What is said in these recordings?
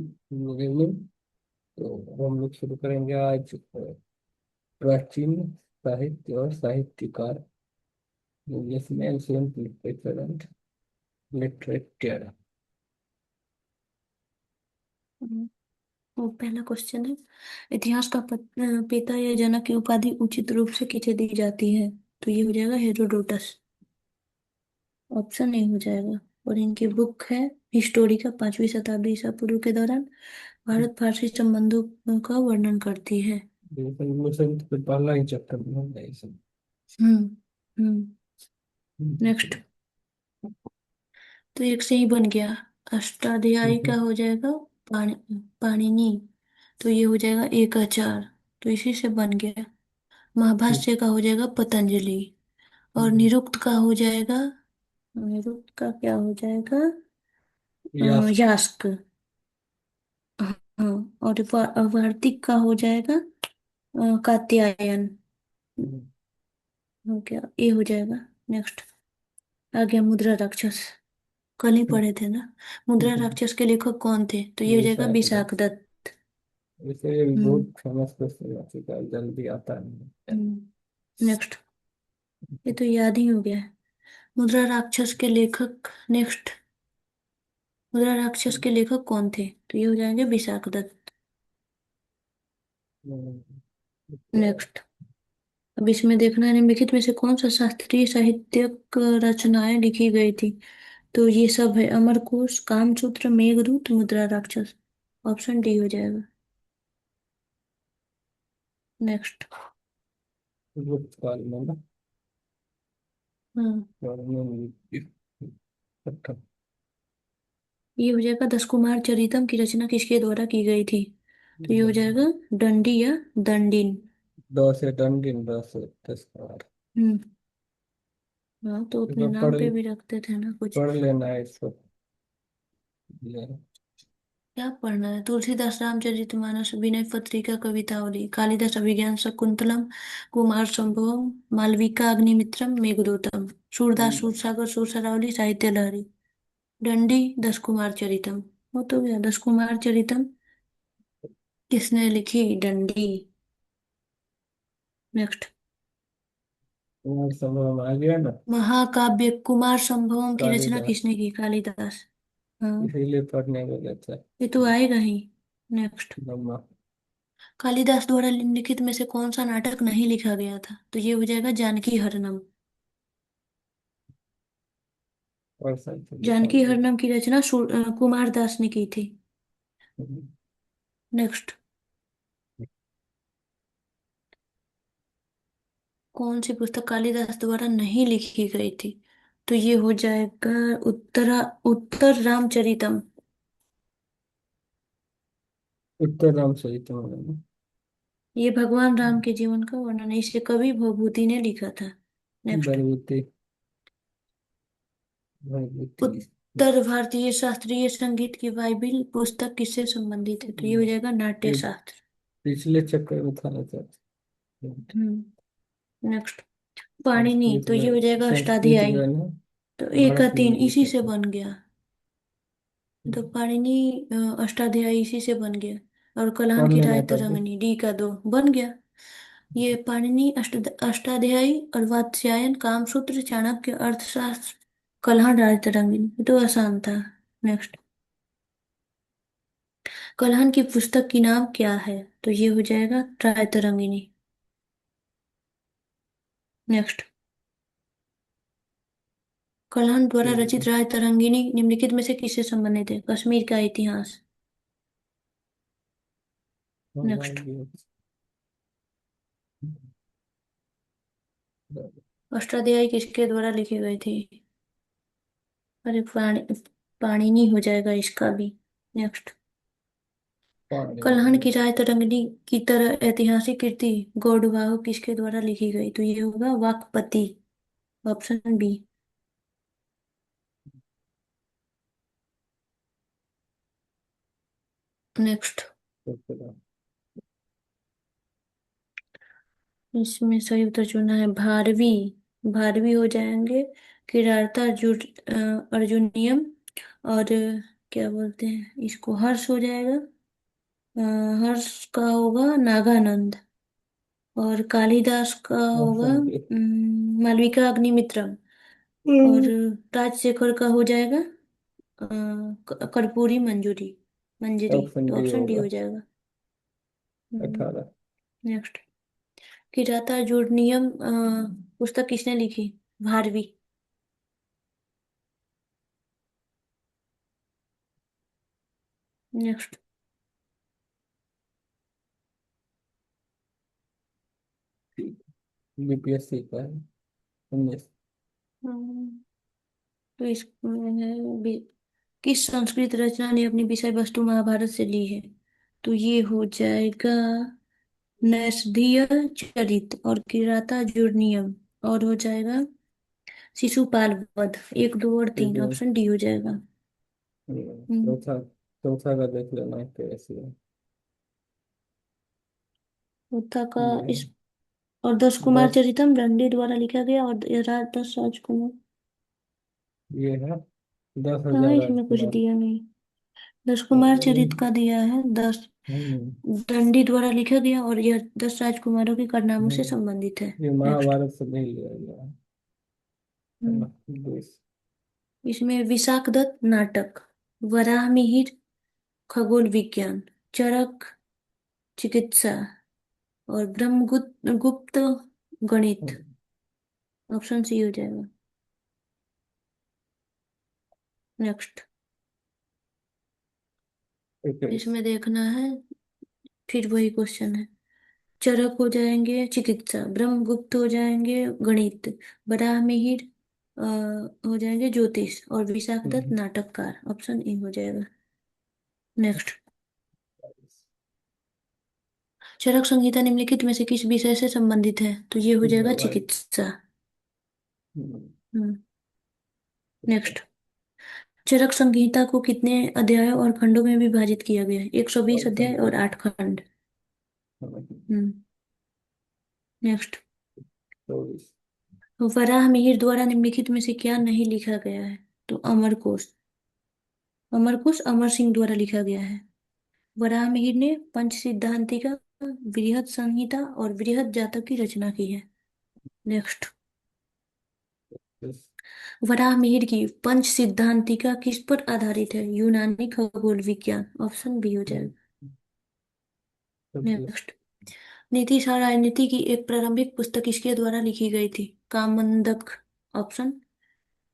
Evening. तो हम लोग शुरू करेंगे आज प्राचीन साहित्य और साहित्यकार, इंग्लिश में एंशियंट लिटरेचर एंड लिटरेचर। हम्म, वो पहला क्वेश्चन है। इतिहास का पिता या जनक की उपाधि उचित रूप से किसे दी जाती है? तो ये हो जाएगा हेरोडोटस। ऑप्शन ए हो जाएगा। और इनकी बुक है हिस्टोरिका, 5वीं शताब्दी ईसा पूर्व के दौरान भारत फारसी संबंधों का वर्णन करती है। फिर पहला ही चैप्टर में होगा ये सब। हम्म। हम्म। नेक्स्ट। तो एक से ही बन गया। अष्टाध्यायी का हो जाएगा पाणिनि। तो ये हो जाएगा एक आचार। तो इसी से बन गया। महाभाष्य का हो जाएगा पतंजलि। और निरुक्त का हो जाएगा। निरुक्त का क्या हो जाएगा? यास्क। यास्क। हाँ। और वार्तिक का हो जाएगा कात्यायन। हो गया, ये हो जाएगा। नेक्स्ट। आ गया मुद्रा राक्षस। कल ही पढ़े थे ना। मुद्रा राक्षस के लेखक कौन थे? तो ये हो जाएगा विशाख विशाख दत्त। दत्त। वैसे ये हम्म। बहुत फेमस क्वेश्चन है, चुका जल्दी आता नहीं। नेक्स्ट। ये तो याद ही हो गया है। मुद्रा राक्षस के लेखक। नेक्स्ट। मुद्रा राक्षस के लेखक कौन थे? तो ये हो जाएंगे विशाख दत्त। नेक्स्ट। अब इसमें देखना है निम्नलिखित में से कौन सा शास्त्रीय साहित्यक रचनाएं लिखी गई थी? तो ये सब है अमरकोश, कामसूत्र, मेघदूत, मुद्रा राक्षस। ऑप्शन डी हो जाएगा। नेक्स्ट। गुप्त काल में ना, हम्म। स्वर्णिम पत्थर। ये हो जाएगा दस कुमार चरितम की रचना किसके द्वारा की गई थी? तो ये हो जाएगा दंडी या दंडिन। दो से डंडिन, दो से तस्कार। हम्म। हाँ, तो अपने तो नाम पे भी रखते थे ना कुछ। पढ़ लेना है इसको। ये क्या पढ़ना है? तुलसीदास रामचरितमानस, विनय पत्रिका, कवितावली, कालिदास अभिज्ञान शाकुंतलम, कुमार संभवम, मालविका अग्निमित्रम, मेघदूतम, सूरदास सूरसागर, सुरसरावली, साहित्य लहरी, दंडी, दस कुमार चरितम। वो तो गया दस कुमार चरितम। किसने लिखी? दंडी। नेक्स्ट। कुमार संभव आ गया ना। महाकाव्य कुमार संभवम की रचना कालिदास। किसने की? कालिदास। हाँ। इसीलिए पढ़ने को कहता है। ये तो आएगा ही। नेक्स्ट। ब्रह्मा। कालिदास द्वारा निम्नलिखित में से कौन सा नाटक नहीं लिखा गया था? तो ये हो जाएगा जानकी हरनम। और सब लिखा जानकी हुआ हरनम की रचना कुमार दास ने की थी। है। नेक्स्ट। कौन सी पुस्तक कालिदास द्वारा नहीं लिखी गई थी? तो ये हो जाएगा उत्तर रामचरितम। उत्तर राम सहित में ये भगवान राम के जीवन का वर्णन है। इसे कवि भवभूति ने लिखा था। नेक्स्ट। भरभूति। भरभूति। उत्तर भारतीय शास्त्रीय संगीत की बाइबिल पुस्तक किससे संबंधित है? तो ये हो जाएगा नाट्य ये शास्त्र। पिछले चक्कर में था ना सर। नेक्स्ट। पाणिनि। संस्कृत तो ये हो में, जाएगा संस्कृत अष्टाध्यायी। में ना, तो एक का भारत में तीन भी इसी लिखा से था। बन गया। तो पाणिनि अष्टाध्यायी इसी से बन गया। और कलहन पढ़ की लेना राय तब भी। तरंगिणी डी का दो बन गया। ये पाणिनि अष्टाध्यायी और वात्स्यायन, कामसूत्र, चाणक्य, अर्थशास्त्र, कलहन राय तरंगिणी। ये तो आसान था। नेक्स्ट। कलहन की पुस्तक की नाम क्या है? तो ये हो जाएगा राय तरंगिणी। नेक्स्ट। कलहन द्वारा रचित राय तरंगिणी निम्नलिखित में से किससे संबंधित है? कश्मीर का इतिहास। नेक्स्ट। अष्टाध्यायी किसके द्वारा लिखी गई थी? अरे पाणिनि हो जाएगा इसका भी। नेक्स्ट। कल्हण की राय तरंगिणी की तरह ऐतिहासिक कृति गौडवाह किसके द्वारा लिखी गई? तो ये होगा वाकपति। Option B. नेक्स्ट। इसमें सही उत्तर चुना है भारवी। भारवी हो जाएंगे किराता अर्जुनियम और क्या बोलते हैं इसको, हर्ष हो जाएगा। अ, हर्ष का होगा नागानंद। और कालिदास का होगा ऑप्शन के। मालविका अग्निमित्रम। और राजशेखर का हो जाएगा कर्पूरी मंजूरी मंजरी। ऑप्शन तो डी ऑप्शन डी होगा। हो जाएगा। 18। नेक्स्ट, किराता जोड़नियम पुस्तक किसने लिखी? भारवी। नेक्स्ट। बीपीएससी का है। 19। तो इसमें है किस संस्कृत रचना ने अपनी विषय वस्तु महाभारत से ली है? तो ये हो जाएगा नैषधीय चरित और किराता जोड़नियम। और हो जाएगा शिशुपाल वध। एक, दो और ठीक तीन, है। ऑप्शन डी हो जाएगा। हम्म, चौथा। चौथा का देख लेना कैसे है। उत्था का ये है इस। और दस कुमार 10। चरितम रंडे द्वारा लिखा गया। और दस राजकुमार। ये है दस कहाँ हजार इसमें कुछ राजकुमार। दिया नहीं। दस कुमार चरित का दिया है 10। हम्म। दंडी द्वारा लिखा गया और यह 10 राजकुमारों के कारनामों से हम्म। संबंधित है। ये नेक्स्ट। महाभारत से नहीं लिया गया है ना। 20। इसमें विशाखदत्त नाटक, वराहमिहिर खगोल विज्ञान, चरक चिकित्सा और ब्रह्मगुप्त गुप्त गणित। ऑप्शन सी हो जाएगा। नेक्स्ट। 21। इसमें देखना है, फिर वही क्वेश्चन है। चरक हो जाएंगे चिकित्सा, ब्रह्मगुप्त हो जाएंगे गणित, वराहमिहिर हो जाएंगे ज्योतिष और विशाखदत्त नाटककार। ऑप्शन ए हो जाएगा। नेक्स्ट। चरक संहिता निम्नलिखित में से किस विषय से संबंधित है? तो ये हो जाएगा दवाई। चिकित्सा। हम्म। हम्म। नेक्स्ट। चरक संहिता को कितने अध्यायों और खंडों में विभाजित किया गया है? 120 ऑप्शन अध्याय दे। और 8 खंड। हम्म। नेक्स्ट। 24। वराहमिहिर द्वारा निम्नलिखित में से क्या नहीं लिखा गया है? तो अमरकोश। अमरकोश अमर सिंह द्वारा लिखा गया है। वराहमिहिर ने पंच सिद्धांतिका, बृहद संहिता और बृहद जातक की रचना की है। नेक्स्ट। वराहमिहिर की पंच सिद्धांतिका किस पर आधारित है? यूनानी खगोल विज्ञान। ऑप्शन बी हो जाएगा। 26। नेक्स्ट। नीति सार राजनीति की एक प्रारंभिक पुस्तक किसके द्वारा लिखी गई थी? कामंदक। ऑप्शन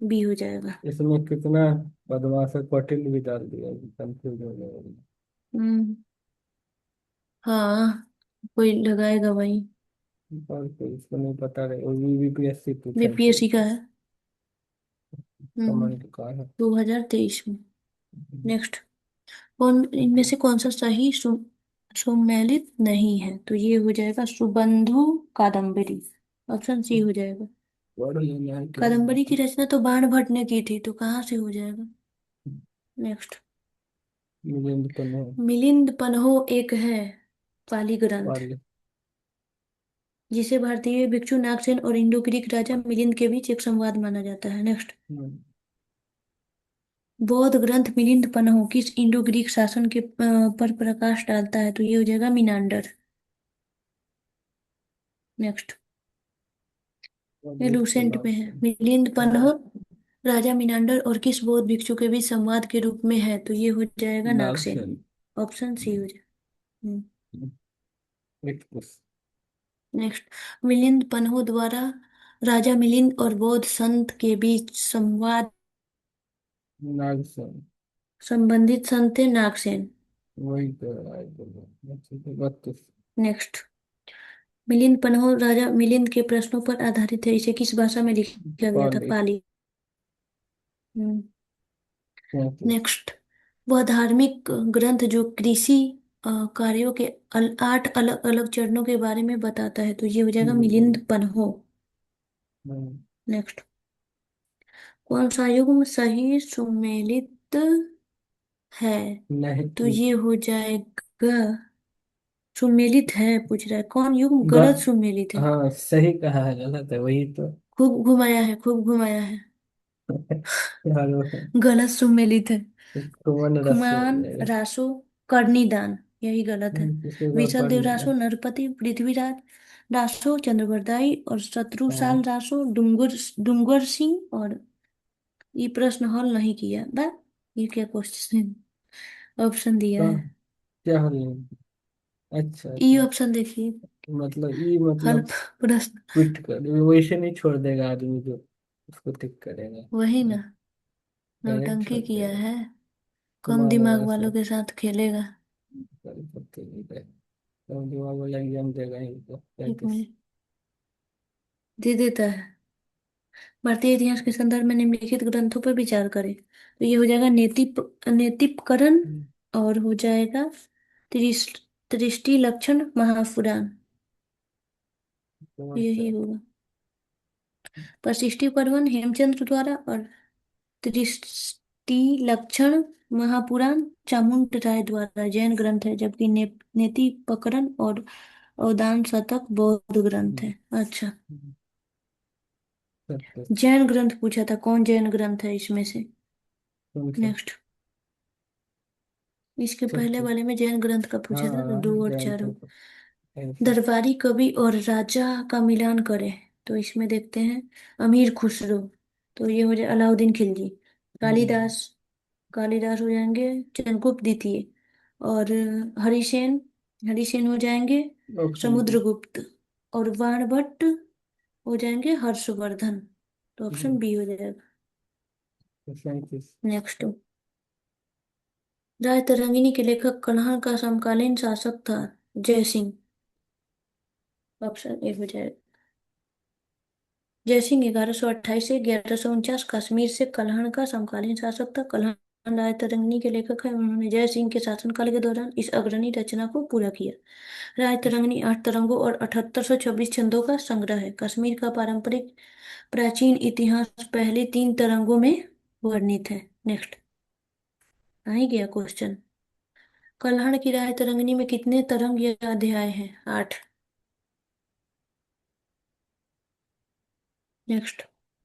बी हो जाएगा। इसमें कितना पद्मासक पटेल भी डाल दिया, कंफ्यूज हो गया। हम्म। हाँ, कोई लगाएगा भाई। और कोई इसको नहीं पता रहे, वो भी बीपीएससी पूछा था। बीपीएससी का है। हम्म। कमांड का है। 2023 में। नेक्स्ट। कौन इनमें से कौन सा सही सुमेलित नहीं है? तो ये हो जाएगा सुबंधु कादम्बरी। ऑप्शन सी हो जाएगा। पढ़ लेना है क्या। कादम्बरी की रचना तो बाण भट्ट ने की थी, तो कहाँ से हो जाएगा। नेक्स्ट। मिलिंद तो नहीं। मिलिंद पन्हो एक है पाली ग्रंथ पाली। जिसे भारतीय भिक्षु नागसेन और इंडो ग्रीक राजा मिलिंद के बीच एक संवाद माना जाता है। नेक्स्ट। हम्म। बौद्ध ग्रंथ मिलिंद पन्हो किस इंडो ग्रीक शासन के पर प्रकाश डालता है? तो ये हो जाएगा मीनांडर। नेक्स्ट। ये और इसका लूसेंट नाम में है। से। मिलिंद पन्ह राजा मीनांडर और किस बौद्ध भिक्षु के बीच संवाद के रूप में है? तो ये हो जाएगा नागसेन। नागसेन। ऑप्शन सी हो जाएगा। एक कुछ। नेक्स्ट। मिलिंद पन्ह द्वारा राजा मिलिंद और बौद्ध संत के बीच संवाद नागसेन। संबंधित संत थे नागसेन। वही तो है, ठीक है। 32। नेक्स्ट। मिलिंद पन्ह राजा मिलिंद के प्रश्नों पर आधारित है। इसे किस भाषा में लिखा गया था? पाली। पाली। हम्म। 34। नेक्स्ट। वह धार्मिक ग्रंथ जो कृषि कार्यों के 8 अलग अलग चरणों के बारे में बताता है। तो ये हो जाएगा हम्म। मिलिंद पन्हो। हम्म। नेक्स्ट। कौन सा युग्म सही सुमेलित है? तो नहीं। ये हो जाएगा सुमेलित है पूछ रहा है। कौन युग्म ग, गलत सुमेलित है? हाँ सही कहा है, गलत है वही तो। खूब घुमाया है, खूब घुमाया है। यार वो है। गलत सुमेलित है। कुमन रसो हो कुमान जाएगा। रासो कर्णिदान, यही गलत है। इसके ऊपर विशल पढ़ देव लेना। रासो नरपति पृथ्वीराज रासो चंद्रबरदाई और शत्रुसाल हाँ। रासो डूंगर डूंगर सिंह। और ये प्रश्न हल नहीं किया बा, ये क्या क्वेश्चन ऑप्शन दिया कहाँ? है। क्या हो रही है? अच्छा ई अच्छा। ऑप्शन देखिए, मतलब ई हल मतलब प्रश्न। क्विट कर, वैसे नहीं छोड़ देगा आदमी जो उसको टिक करेगा। वही ना, डायरेक्ट नौटंकी छोड़ किया देगा। है, कम कुमार दिमाग रसो। वालों के साथ खेलेगा। कल पत्ते नहीं गए। तो दिमाग वाला एग्जाम देगा इनको एक 35। मिनट, दे देता है। भारतीय इतिहास के संदर्भ में निम्नलिखित ग्रंथों पर विचार करें। तो ये हो जाएगा नेतिपकरण, और हो जाएगा त्रिश त्रिष्टि लक्षण महापुराण, यही होगा। वशिष्ठी पर्वन हेमचंद्र द्वारा, और त्रिष्टि लक्षण महापुराण चामुंड राय द्वारा जैन ग्रंथ है, जबकि नेतिपकरण और अवदान शतक बौद्ध ग्रंथ है। अच्छा, जैन ग्रंथ पूछा था, कौन जैन ग्रंथ है इसमें से। कौन सा? नेक्स्ट, इसके पहले चल। वाले में जैन ग्रंथ का पूछा था, तो हाँ, 2 और 4 जानता हो। हूँ। ऐसा। दरबारी कवि और राजा का मिलान करें, तो इसमें देखते हैं अमीर खुसरो, तो ये हो जाए अलाउद्दीन खिलजी। कालिदास, कालिदास हो जाएंगे चंद्रगुप्त द्वितीय। और हरिसेन, हरिसेन हो जाएंगे ऑप्शन बी। समुद्रगुप्त। और बाणभट्ट हो जाएंगे हर्षवर्धन, तो ऑप्शन बी हो जाएगा। 37। नेक्स्ट, राय तरंगिणी के लेखक कन्हा का समकालीन शासक था जय सिंह, ऑप्शन ए हो जाएगा। जयसिंह 1128 से 1149 कश्मीर से कल्हण का समकालीन शासक था। कल्हण राय तरंगिणी के लेखक है, उन्होंने जय सिंह के शासनकाल के दौरान इस अग्रणी रचना को पूरा किया। राय तरंगिणी 8 तरंगों और 7826 छंदों का संग्रह है। कश्मीर का पारंपरिक प्राचीन इतिहास पहले 3 तरंगों में वर्णित है। नेक्स्ट, आ ही गया क्वेश्चन। कल्हण की राय तरंगिणी में कितने तरंग या अध्याय हैं? 8। नेक्स्ट,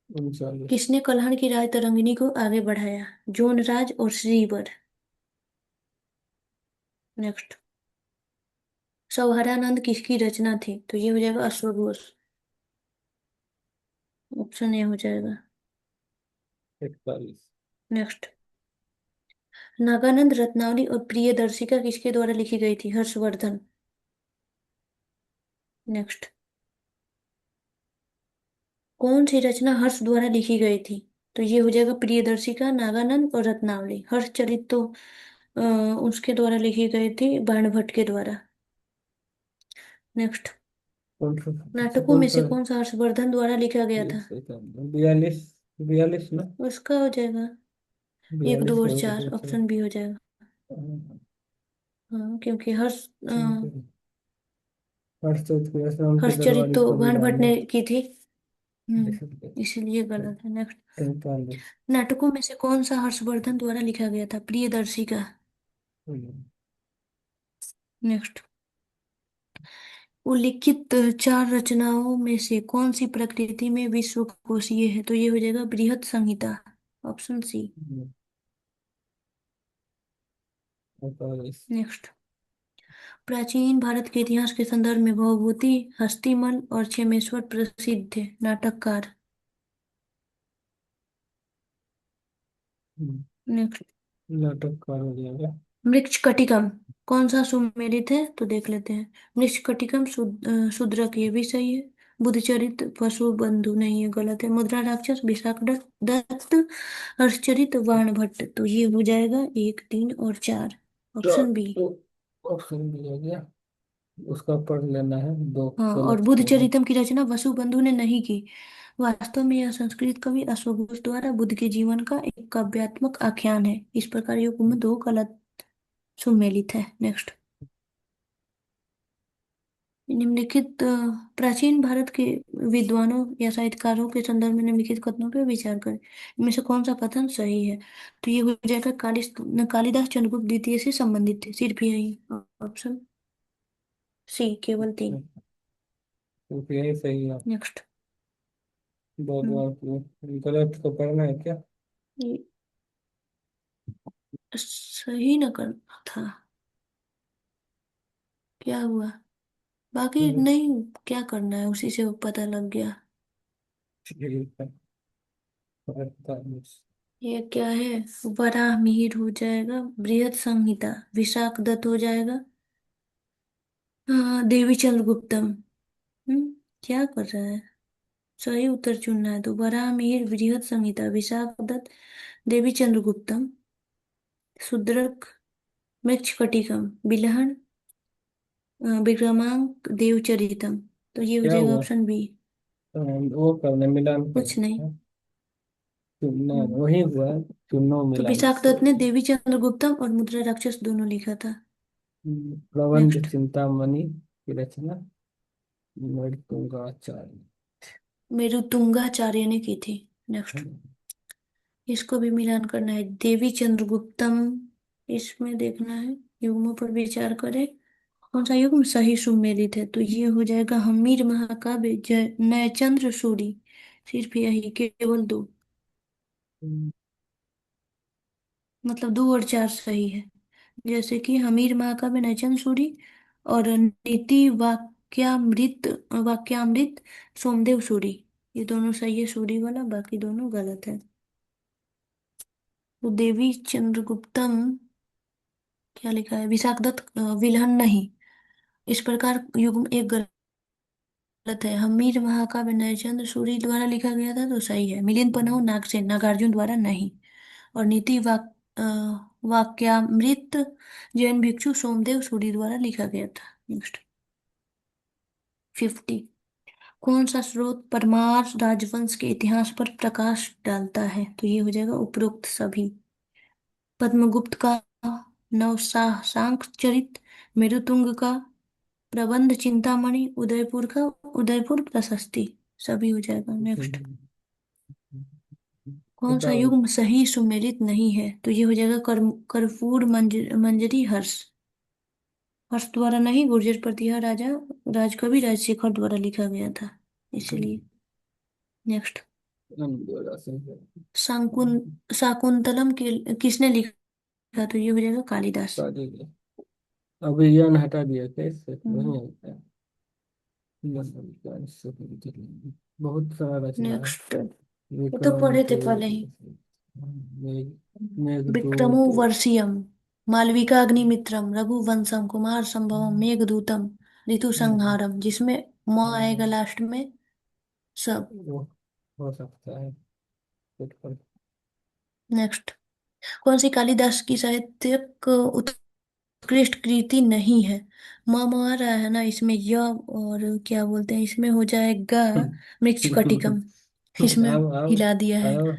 39। किसने कल्हण की राय तरंगिणी को आगे बढ़ाया? जोनराज और श्रीवर। नेक्स्ट, सौहारानंद किसकी रचना थी? तो ये हो जाएगा अश्वघोष, ऑप्शन ए हो जाएगा। 41। नेक्स्ट, नागानंद रत्नावली और प्रियदर्शिका किसके द्वारा लिखी गई थी? हर्षवर्धन। नेक्स्ट, कौन सी रचना हर्ष द्वारा लिखी गई थी? तो ये हो जाएगा प्रियदर्शिका, नागानंद और रत्नावली। हर्षचरित तो अ, उसके द्वारा लिखी गई थी, बाणभट्ट के द्वारा। नेक्स्ट, कौन सा? नाटकों कौन में से सा? कौन सा हर्षवर्धन द्वारा लिखा गया एक था? सेकंड, 42। 42 ना? उसका हो जाएगा एक, 42 दो और हो चार, गया था। ऑप्शन बी हो जाएगा। हाँ, क्योंकि हर्षचंद्र के हर्षचरित दरबारी तो कवि बाणभट्ट रानी। ने की थी। इसलिए गलत है। नेक्स्ट, 43। नाटकों में से कौन सा हर्षवर्धन द्वारा लिखा गया था? प्रियदर्शिका। नेक्स्ट, उल्लिखित 4 रचनाओं में से कौन सी प्रकृति में विश्वकोशीय है? तो ये हो जाएगा बृहत संहिता, ऑप्शन सी। 45। नेक्स्ट, प्राचीन भारत के इतिहास के संदर्भ में भवभूति, हस्तिमन और क्षेमेश्वर प्रसिद्ध थे नाटककार। नेक्स्ट, नाटककार हो जाएगा। मृच्छकटिकम कौन सा सुमेलित है? तो देख लेते हैं। मृच्छकटिकम शूद्रक, ये भी सही है। बुद्धचरित पशु बंधु, नहीं, ये गलत है। मुद्रा राक्षस दत्त, हर्षचरित बाणभट्ट, तो ये हो जाएगा 1, 3 और 4, ऑप्शन बी। तो ऑप्शन भी हो गया। उसका पढ़ लेना है, दो हाँ, और गलत होगा। बुद्धचरितम की रचना वसुबंधु ने नहीं की। वास्तव में यह संस्कृत कवि अश्वघोष द्वारा बुद्ध के जीवन का एक काव्यात्मक आख्यान है। इस प्रकार युग में 2 गलत सुमेलित है। नेक्स्ट, निम्नलिखित प्राचीन भारत के विद्वानों या साहित्यकारों के संदर्भ में निम्नलिखित कथनों पर विचार करें। इनमें से कौन सा कथन सही है? तो ये हो जाएगा कालिदास चंद्रगुप्त द्वितीय से संबंधित थे, सिर्फ यही, ऑप्शन सी, केवल 3। क्योंकि यही सही है। नेक्स्ट, बहुत बार गलत को पढ़ना है क्या? सही न करना था। क्या हुआ? बाकी नहीं, क्या करना है उसी से पता लग गया। ठीक है। 48। ये क्या है? वराह मिहिर हो जाएगा, बृहत संहिता विशाख दत्त हो जाएगा। हाँ, देवी चंद्रगुप्तम। क्या कर रहा है? सही उत्तर चुनना है तो वराह मिहिर, बृहत संहिता विशाख दत्त, देवी चंद्रगुप्तम, शूद्रक, मृच्छकटिकम, बिलहन, विक्रमांक, देवचरितम। तो ये हो क्या जाएगा हुआ? Option B. वो करना, मिलान कुछ नहीं। करना है। चुनना हम्म, वही हुआ है। चुनो तो मिलान विशाख से। दत्त ने देवी चंद्रगुप्तम और मुद्रा राक्षस दोनों लिखा था। प्रबंध नेक्स्ट। चिंतामणि की रचना मृदंगाचार्य। मेरुतुंगाचार्य ने की थी। नेक्स्ट। इसको भी मिलान करना है, देवी चंद्रगुप्तम। इसमें देखना है, युग्मों पर विचार करें। कौन सा युग्म सही सुमेलित है? तो ये हो जाएगा हम्मीर महाकाव्य, जय नयचंद्र सूरी। सिर्फ यही, केवल दो। मतलब दो और चार सही है। जैसे कि हमीर महाकाव्य, नयचंद्र सूरी, और नीति वाक्यामृत, वाक्यामृत सोमदेव सूरी। ये दोनों सही है सूरी वाला, बाकी दोनों गलत है। तो देवी चंद्रगुप्तम, क्या लिखा है? विशाखदत्त विलहन नहीं। इस प्रकार युग्म एक गलत है। हमीर महाकाव्य नयचंद्र सूरी द्वारा लिखा गया था तो सही है। मिलिंद पन्ह नागसेन, नागार्जुन द्वारा नहीं। और नीति वाक्यामृत जैन भिक्षु सोमदेव सूरी द्वारा लिखा गया था। नेक्स्ट। 50। कौन सा स्रोत परमार राजवंश के इतिहास पर प्रकाश डालता है? तो ये हो जाएगा उपरोक्त सभी। पद्मगुप्त का नवशांक चरित, मेरुतुंग का प्रबंध चिंतामणि, उदयपुर का उदयपुर प्रशस्ति। सभी हो जाएगा। नेक्स्ट। कौन सा बताओ। युग्म सही सुमेलित नहीं है? तो ये हो जाएगा कर्पूर मंजरी हर्ष। हर्ष द्वारा नहीं, गुर्जर प्रतिहार राजा राजकवि राजशेखर द्वारा लिखा गया था, इसलिए। नेक्स्ट। शाकुन शाकुंतलम के किसने लिखा? तो ये हो जाएगा कालिदास। अभियान हटा दिया क्या इससे? हम्म। वही होता है। बहुत सारा रचना है। नेक्स्ट। ये तो पढ़े विक्रांत। थे पहले ही। विक्रमो मेघदूत। वर्षियम, मालविका अग्निमित्रम, रघुवंशम, कुमार संभवम, मेघदूतम, ऋतु संहारम, जिसमें म आएगा लास्ट में। सब। वो हो सकता है कुछ पर। नेक्स्ट। कौन सी कालिदास की साहित्यिक उत्कृष्ट कृति नहीं है? म आ रहा है ना इसमें, य और क्या बोलते हैं, इसमें हो जाएगा मृच्छकटिकम। इसमें आओ आओ हिला दिया है। आओ।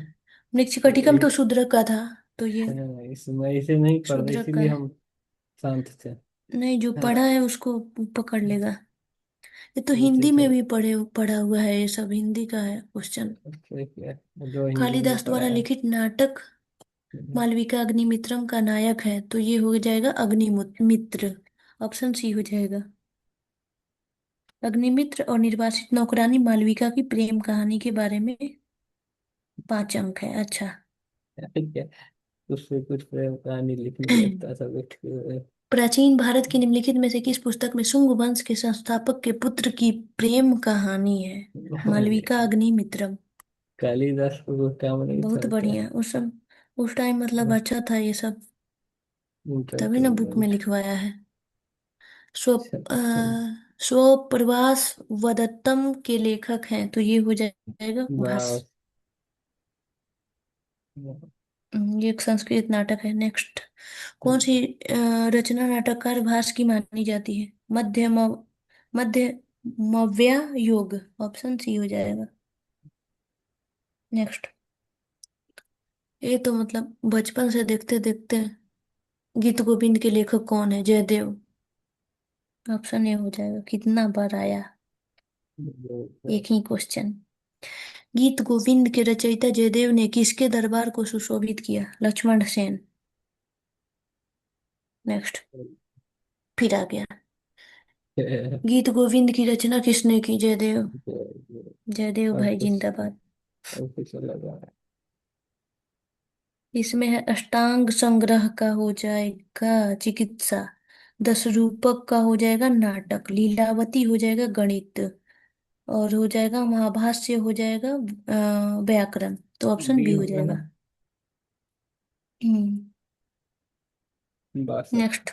मृच्छकटिकम तो शूद्रक का था, तो ये इसमें इसे नहीं पढ़ रहे, शूद्रक का इसीलिए है। हम शांत थे। नहीं, जो है ना? पढ़ा है उसको पकड़ लेगा। ये तो नीचे हिंदी से। में भी पढ़ा हुआ है, ये सब हिंदी का है क्वेश्चन। ठीक है, जो हिंदी में कालिदास पढ़ा द्वारा है। लिखित नाटक मालविका अग्निमित्रम का नायक है, तो ये हो जाएगा अग्निमित्र। ऑप्शन सी हो जाएगा। अग्निमित्र और निर्वासित नौकरानी मालविका की प्रेम कहानी के बारे में। 5 अंक है। अच्छा। ठीक है। उससे कुछ प्रेम कहानी लिखने लगता था बैठ के। प्राचीन भारत की निम्नलिखित में से किस पुस्तक में शुंग वंश के संस्थापक के पुत्र की प्रेम कहानी है? मालविका अग्निमित्रम। कालिदास को वो काम नहीं बहुत था क्या? बढ़िया। उस टाइम मतलब अच्छा था ये सब, तभी ना बुक में इंटरटेनमेंट। लिखवाया है। स्व अ, स्वप्रवास वदत्तम के लेखक हैं, तो ये हो जाएगा भास। बस। ये एक संस्कृत नाटक है। नेक्स्ट। कौन सी रचना नाटककार भास की मानी जाती है? मध्य मव्या योग। ऑप्शन सी हो जाएगा। नेक्स्ट। ये तो मतलब बचपन से देखते देखते, गीत गोविंद के लेखक कौन है? जयदेव। ऑप्शन ए हो जाएगा। कितना बार आया एक ही क्वेश्चन। गीत गोविंद के रचयिता जयदेव ने किसके दरबार को सुशोभित किया? लक्ष्मण सेन। नेक्स्ट। फिर आ गया। गीत गोविंद की रचना किसने की? जयदेव। जयदेव अब भाई कुछ जिंदाबाद। अब कुछ लगा है। इसमें है अष्टांग संग्रह का हो जाएगा चिकित्सा, दस रूपक का हो जाएगा नाटक, लीलावती हो जाएगा गणित, और हो जाएगा महाभाष्य हो जाएगा व्याकरण। तो ऑप्शन बी बी हो होगा जाएगा। ना। हम्म। 62। नेक्स्ट।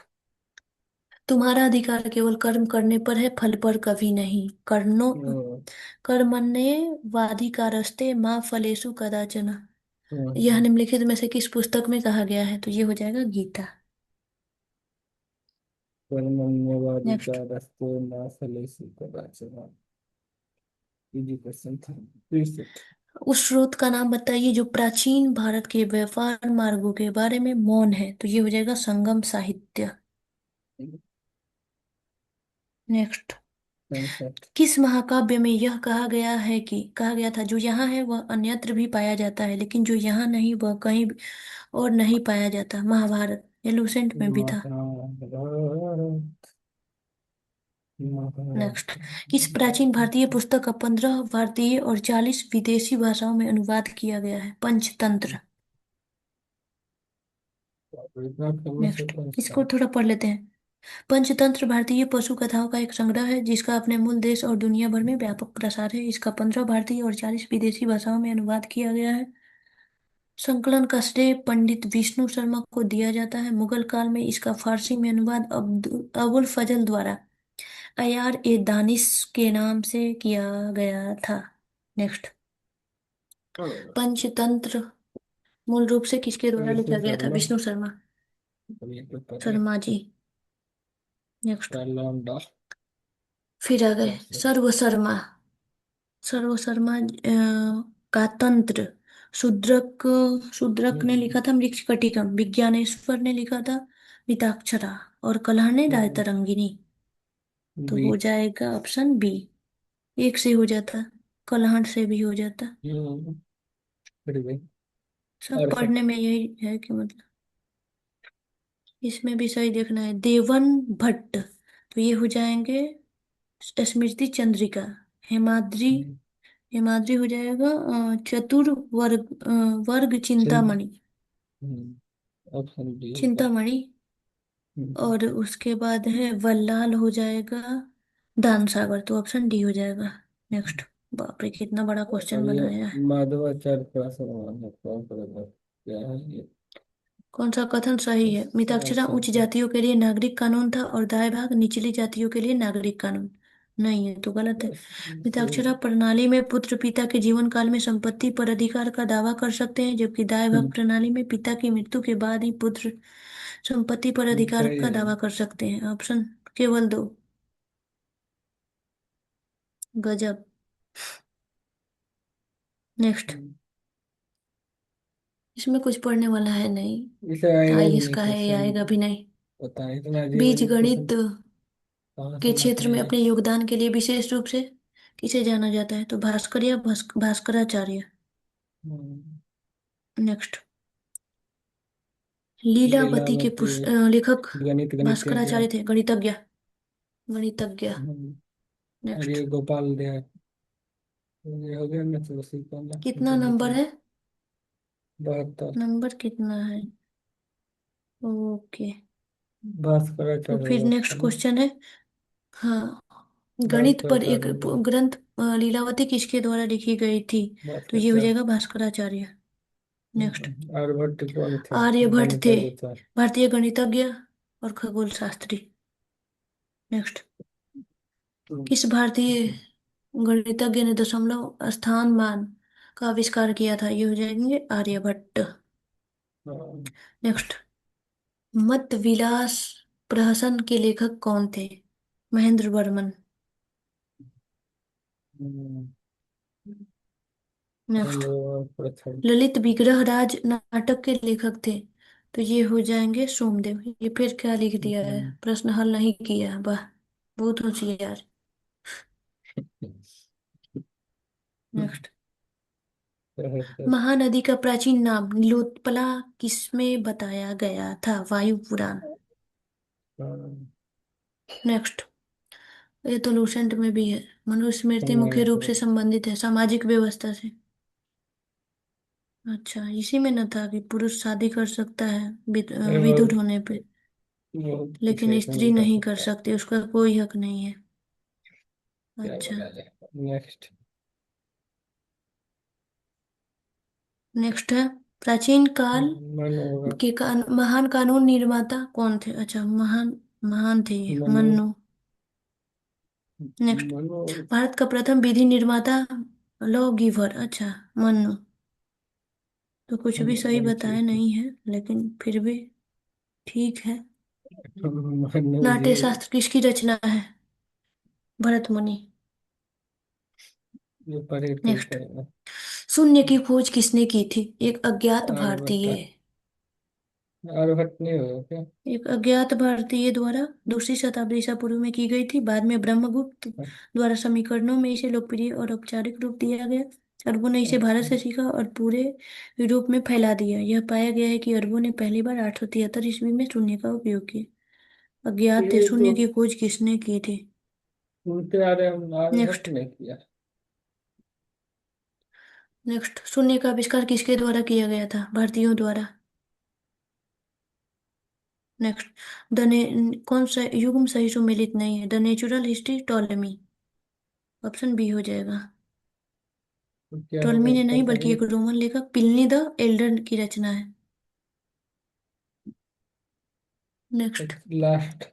तुम्हारा अधिकार केवल कर्म करने पर है, फल पर कभी नहीं। कर्णो हम्म, कर्मण्ये वाधिकारस्ते माँ फलेषु कदाचन। यह हम्म। निम्नलिखित में से किस पुस्तक में कहा गया है? तो ये हो जाएगा गीता। कर्मण्यवादी का नेक्स्ट। रस्ते ना फले कदाचन। इजी क्वेश्चन था। प्लीज। उस स्रोत का नाम बताइए जो प्राचीन भारत के व्यापार मार्गों के बारे में मौन है। तो ये हो जाएगा संगम साहित्य। नेक्स्ट। सनसेट। किस महाकाव्य में यह कहा गया था, जो यहाँ है वह अन्यत्र भी पाया जाता है, लेकिन जो यहाँ नहीं वह कहीं और नहीं पाया जाता? महाभारत। ये लूसेंट में भी था। महाभारत। नेक्स्ट। महाभारत। किस प्राचीन भारतीय पुस्तक का 15 भारतीय और 40 विदेशी भाषाओं में अनुवाद किया गया है? पंचतंत्र। इतना फेमस है नेक्स्ट। इसको पंचतंत्र। थोड़ा पढ़ लेते हैं। पंचतंत्र भारतीय पशु कथाओं का एक संग्रह है जिसका अपने मूल देश और दुनिया भर में व्यापक प्रसार है। इसका 15 भारतीय और 40 विदेशी भाषाओं में अनुवाद किया गया है। संकलन का श्रेय पंडित विष्णु शर्मा को दिया जाता है। मुगल काल में इसका फारसी में अनुवाद अबुल फजल द्वारा अयार ए दानिश के नाम से किया गया था। नेक्स्ट। पंचतंत्र मूल रूप से किसके द्वारा विष्णु लिखा गया था? शर्मा। विष्णु शर्मा ये तो पता है। शर्मा जी। नेक्स्ट। लौंडा। फिर आ गए कैसे। सर्व शर्मा। सर्व शर्मा का तंत्र। शूद्रक शूद्रक ने हम्म, लिखा था मृच्छकटिकम, विज्ञानेश्वर ने लिखा था मिताक्षरा, और कल्हड़ ने हम्म, रायतरंगिनी। तो बी। हो जाएगा ऑप्शन बी। एक से हो जाता, कल्हड़ से भी हो जाता। हम्म, फिर भी। सब अड़सठ। पढ़ने में यही है कि मतलब इसमें भी सही देखना है। देवन भट्ट। तो ये हो जाएंगे स्मृति चंद्रिका। हेमाद्रि। हम्म, हेमाद्रि हो जाएगा चतुर्वर्ग वर्ग चिंत। चिंतामणि। ऑप्शन डी होगा। चिंतामणि। हम्म, और उसके बाद है वल्लाल हो जाएगा दान सागर। तो ऑप्शन डी हो जाएगा। नेक्स्ट। बाप रे कितना बड़ा क्वेश्चन और ये बनाया है। माधवाचार्य का सम्मान है कौन करेगा। क्या है ये। कौन सा कथन सही है? मिताक्षरा उच्च संस्कृत। जातियों के लिए नागरिक कानून था और दाएं भाग निचली जातियों के लिए नागरिक कानून। नहीं है तो गलत है। मिताक्षरा प्रणाली में पुत्र पिता के जीवन काल में संपत्ति पर अधिकार का दावा कर सकते हैं, जबकि दाएं भाग प्रणाली में पिता की मृत्यु के बाद ही पुत्र संपत्ति पर अधिकार सही का है। दावा कर सकते हैं। ऑप्शन केवल दो। गजब। नेक्स्ट। इसमें कुछ पढ़ने वाला है इसे नहीं। आएगा भी आईएएस नहीं का है ये, क्वेश्चन। आएगा भी नहीं। पता है इतना अजीब बीज अजीब क्वेश्चन गणित कहाँ के से लाते क्षेत्र हैं में ये। अपने योगदान के लिए विशेष रूप से किसे जाना जाता है? तो भास्कर या भास्कराचार्य। हम्म, नेक्स्ट। लीलावती के लीलावती। लेखक गणित गणितज्ञ। भास्कराचार्य थे, गणितज्ञ। गणितज्ञ। और नेक्स्ट। ये गोपाल दे। ये हो गया ना तो उसी का ना कितना गणित। नंबर है? 72। नंबर कितना है? ओके। तो भास्कराचार्य फिर होगा नेक्स्ट उसका ना। क्वेश्चन है। हाँ। गणित पर एक भास्कराचार्य होगा। ग्रंथ लीलावती किसके द्वारा लिखी गई थी? तो ये हो भास्कराचार्य। जाएगा भास्कराचार्य। नेक्स्ट। आर्यभट्ट कौन थे। आर्यभट्ट थे गणितज्ञ थे। भारतीय गणितज्ञ और खगोल शास्त्री। नेक्स्ट। किस भारतीय गणितज्ञ ने दशमलव स्थान मान का आविष्कार किया था? ये हो जाएंगे आर्यभट्ट। हाँ, नेक्स्ट। मत विलास प्रहसन के लेखक कौन थे? महेंद्र वर्मन। हम्म, नेक्स्ट। चंद्रवंश प्रथम। ललित विग्रह राज नाटक के लेखक थे। तो ये हो जाएंगे सोमदेव। ये फिर क्या लिख दिया है? प्रश्न हल नहीं किया। वाह, बहुत होशियार। नेक्स्ट। महानदी का प्राचीन नाम नीलोत्पला किसमें बताया गया था? वायु पुराण। नेक्स्ट। ये तो लूसेंट में भी है। मनुस्मृति मुख्य रूप से संबंधित है सामाजिक व्यवस्था से। अच्छा, इसी में न था कि पुरुष शादी कर सकता है और विधुर होने पे, बहुत कुछ है लेकिन इसमें स्त्री बता नहीं कर सकता है। सकती, उसका कोई हक नहीं है। क्या अच्छा। बोला जाए। नेक्स्ट। नेक्स्ट है, प्राचीन काल मन होगा। के महान कानून निर्माता कौन थे? अच्छा, महान महान थे ये, मनु। मन्नु। नेक्स्ट, मनु। भारत का प्रथम विधि निर्माता, लॉ गिवर। अच्छा, मन्नु। तो कुछ भी सही मनु बताया जी। नहीं है, लेकिन फिर भी ठीक है। मनु जी। नाट्य शास्त्र किसकी रचना है? भरत मुनि। ये पढ़े थे नेक्स्ट, कहीं। शून्य की खोज किसने की थी? एक अज्ञात आर्यभट्ट। भारतीय। आर्यभट्ट नहीं होगा क्या? एक अज्ञात भारतीय द्वारा दूसरी शताब्दी ईसा पूर्व में की गई थी। बाद में ब्रह्मगुप्त द्वारा समीकरणों में इसे लोकप्रिय और औपचारिक रूप दिया गया। अरबों ने इसे भारत अच्छा। से सीखा और पूरे यूरोप में फैला दिया। यह पाया गया है कि अरबों ने पहली बार 873 ईस्वी में शून्य का उपयोग किया। अज्ञात थे, ये तो शून्य की खोज किसने की थी? उनके आर्यभट्ट नेक्स्ट। ने किया। नेक्स्ट, शून्य का आविष्कार किसके द्वारा किया गया था? भारतीयों द्वारा। नेक्स्ट, कौन सा युग्म सही सुमेलित नहीं है? The natural history, Ptolemy. Option B हो जाएगा। तो क्या टोल्मी होगा ने इसका नहीं, बल्कि सही? एक रोमन लेखक प्लिनी द एल्डर की रचना है। Next, last.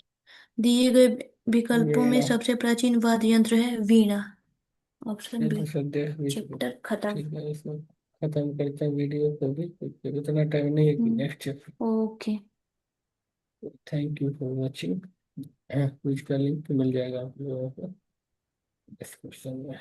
दिए गए विकल्पों में वीणा। सबसे प्राचीन वाद्य यंत्र है वीणा। ऑप्शन ये बी। तो संदेश भी शुरू। चैप्टर खत्म। ठीक है, इसमें खत्म करते हैं वीडियो को भी, क्योंकि उतना टाइम नहीं है कि next. Okay. Thank you for watching. Quiz का लिंक मिल जाएगा आप लोगों को डिस्क्रिप्शन में।